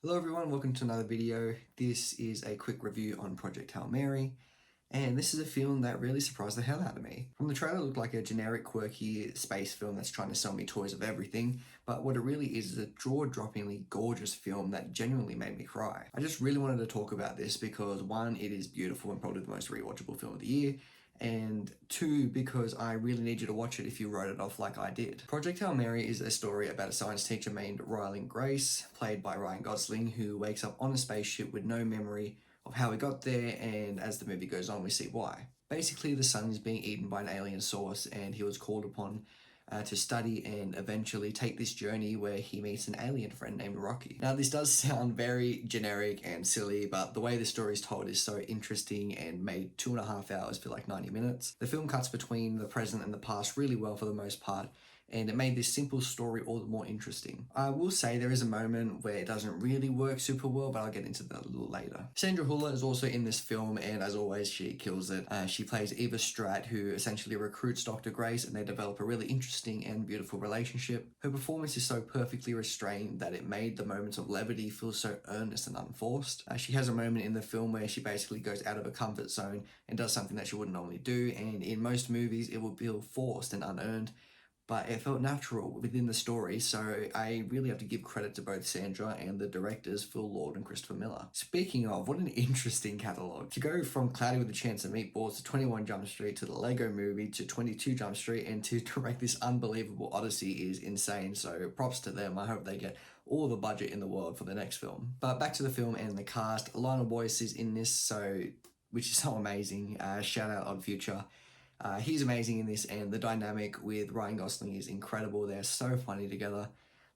Hello everyone, welcome to another video. This is a quick review on Project Hail Mary, and this is a film that really surprised the hell out of me. From the trailer, it looked like a generic, quirky space film that's trying to sell me toys of everything, but what it really is a jaw-droppingly gorgeous film that genuinely made me cry. I just really wanted to talk about this because one, it is beautiful and probably the most rewatchable film of the year, and two, because I really need you to watch it if you wrote it off like I did. Project Hail Mary is a story about a science teacher named Ryling Grace, played by Ryan Gosling, who wakes up on a spaceship with no memory of how he got there, and as the movie goes on, we see why. Basically, the sun is being eaten by an alien source, and he was called upon to study and eventually take this journey where he meets an alien friend named Rocky. Now, this does sound very generic and silly, but the way the story is told is so interesting and made 2.5 hours feel like 90 minutes. The film cuts between the present and the past really well for the most part, and it made this simple story all the more interesting. I will say there is a moment where it doesn't really work super well, but I'll get into that a little later. Sandra Hüller is also in this film, and as always, she kills it. She plays Eva Stratt, who essentially recruits Dr. Grace, and they develop a really interesting and beautiful relationship. Her performance is so perfectly restrained that it made the moments of levity feel so earnest and unforced. She has a moment in the film where she basically goes out of her comfort zone and does something that she wouldn't normally do, and in most movies, it will feel forced and unearned, but it felt natural within the story, so I really have to give credit to both Sandra and the directors, Phil Lord and Christopher Miller. Speaking of, what an interesting catalogue. To go from Cloudy with a Chance of Meatballs to 21 Jump Street to the Lego Movie to 22 Jump Street and to direct this unbelievable odyssey is insane, so props to them. I hope they get all the budget in the world for the next film. But back to the film and the cast. Lionel Boyce is in this, which is so amazing. Shout out Odd Future. He's amazing in this, and the dynamic with Ryan Gosling is incredible. They're so funny together.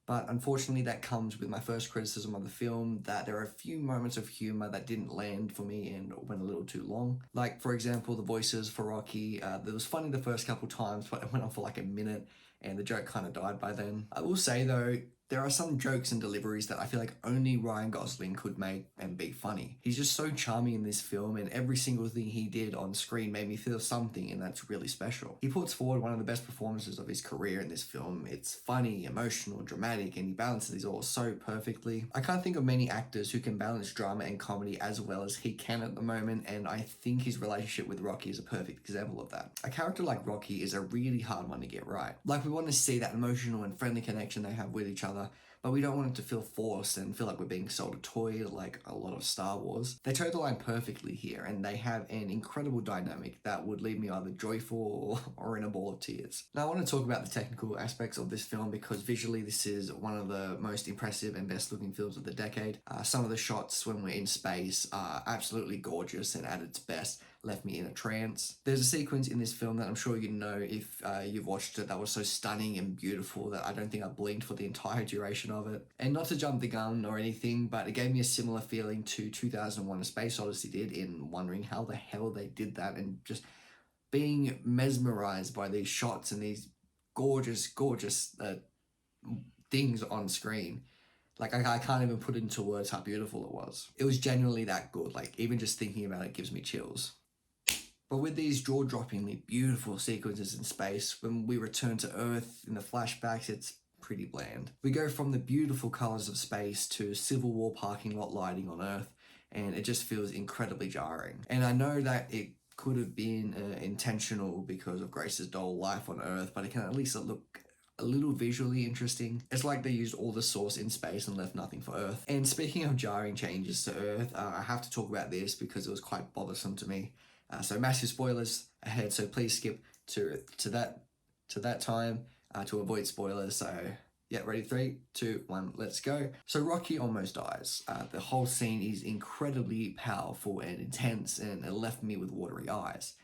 But unfortunately, that comes with my first criticism of the film, that there are a few moments of humor that didn't land for me and went a little too long. Like, for example, the voices for Rocky. It was funny the first couple times, but it went on for like a minute, and the joke kind of died by then. I will say, though, there are some jokes and deliveries that I feel like only Ryan Gosling could make and be funny. He's just so charming in this film, and every single thing he did on screen made me feel something, and that's really special. He puts forward one of the best performances of his career in this film. It's funny, emotional, dramatic, and he balances these all so perfectly. I can't think of many actors who can balance drama and comedy as well as he can at the moment, and I think his relationship with Rocky is a perfect example of that. A character like Rocky is a really hard one to get right. Like, we want to see that emotional and friendly connection they have with each other, but we don't want it to feel forced and feel like we're being sold a toy like a lot of Star Wars. They toe the line perfectly here, and they have an incredible dynamic that would leave me either joyful or in a ball of tears. Now, I want to talk about the technical aspects of this film because visually this is one of the most impressive and best looking films of the decade. Some of the shots when we're in space are absolutely gorgeous and at its best left me in a trance. There's a sequence in this film that I'm sure you know if you've watched it that was so stunning and beautiful that I don't think I blinked for the entire duration of it. And not to jump the gun or anything, but it gave me a similar feeling to 2001: A Space Odyssey did, in wondering how the hell they did that and just being mesmerized by these shots and these gorgeous, gorgeous things on screen. Like, I can't even put into words how beautiful it was. It was genuinely that good. Like, even just thinking about it gives me chills. But with these jaw-droppingly beautiful sequences in space, when we return to Earth in the flashbacks, it's pretty bland. We go from the beautiful colours of space to Civil War parking lot lighting on Earth, and it just feels incredibly jarring. And I know that it could have been intentional because of Grace's dull life on Earth, but it can at least look a little visually interesting. It's like they used all the source in space and left nothing for Earth. And speaking of jarring changes to Earth, I have to talk about this because it was quite bothersome to me. So massive spoilers ahead, so please skip to that time to avoid spoilers. So yeah, ready, 3, 2, 1, let's go. So Rocky almost dies. The whole scene is incredibly powerful and intense, and it left me with watery eyes.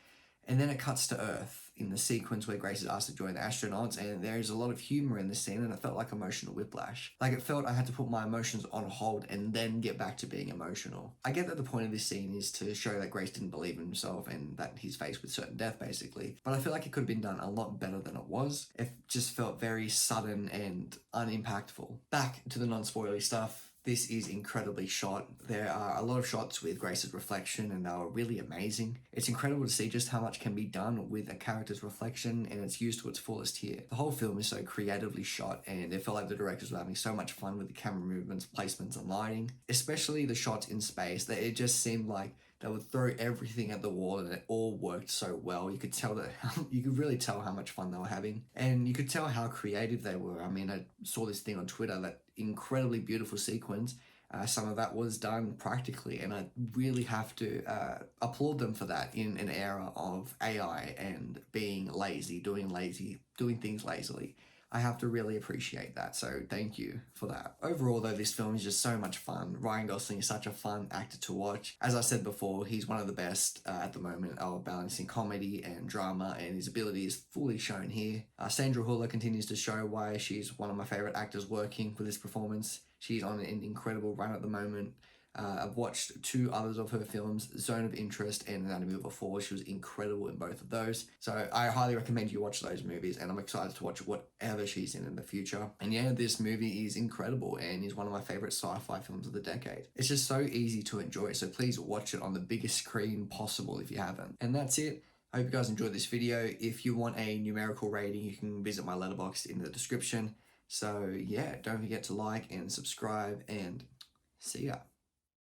And then it cuts to Earth in the sequence where Grace is asked to join the astronauts, and there is a lot of humor in the scene, and it felt like emotional whiplash. Like, it felt I had to put my emotions on hold and then get back to being emotional. I get that the point of this scene is to show that Grace didn't believe in himself and that he's faced with certain death, basically. But I feel like it could have been done a lot better than it was. It just felt very sudden and unimpactful. Back to the non-spoilery stuff. This is incredibly shot. There are a lot of shots with Grace's reflection and they were really amazing. It's incredible to see just how much can be done with a character's reflection, and it's used to its fullest here. The whole film is so creatively shot, and it felt like the directors were having so much fun with the camera movements, placements, and lighting. Especially the shots in space, that it just seemed like they would throw everything at the wall and it all worked so well. You could tell that you could really tell how much fun they were having, and you could tell how creative they were. I mean, I saw this thing on Twitter, that incredibly beautiful sequence. Some of that was done practically, and I really have to applaud them for that in an era of AI and being lazy, doing things lazily. I have to really appreciate that, so thank you for that. Overall, though, this film is just so much fun. Ryan Gosling is such a fun actor to watch. As I said before, he's one of the best at the moment of balancing comedy and drama, and his ability is fully shown here. Sandra Hüller continues to show why she's one of my favorite actors working for this performance. She's on an incredible run at the moment. I've watched 2 others of her films, Zone of Interest and Anatomy of a Fall. She was incredible in both of those. So I highly recommend you watch those movies, and I'm excited to watch whatever she's in the future. And yeah, this movie is incredible and is one of my favorite sci-fi films of the decade. It's just so easy to enjoy, so please watch it on the biggest screen possible if you haven't. And that's it. I hope you guys enjoyed this video. If you want a numerical rating, you can visit my Letterboxd in the description. So yeah, don't forget to like and subscribe, and see ya.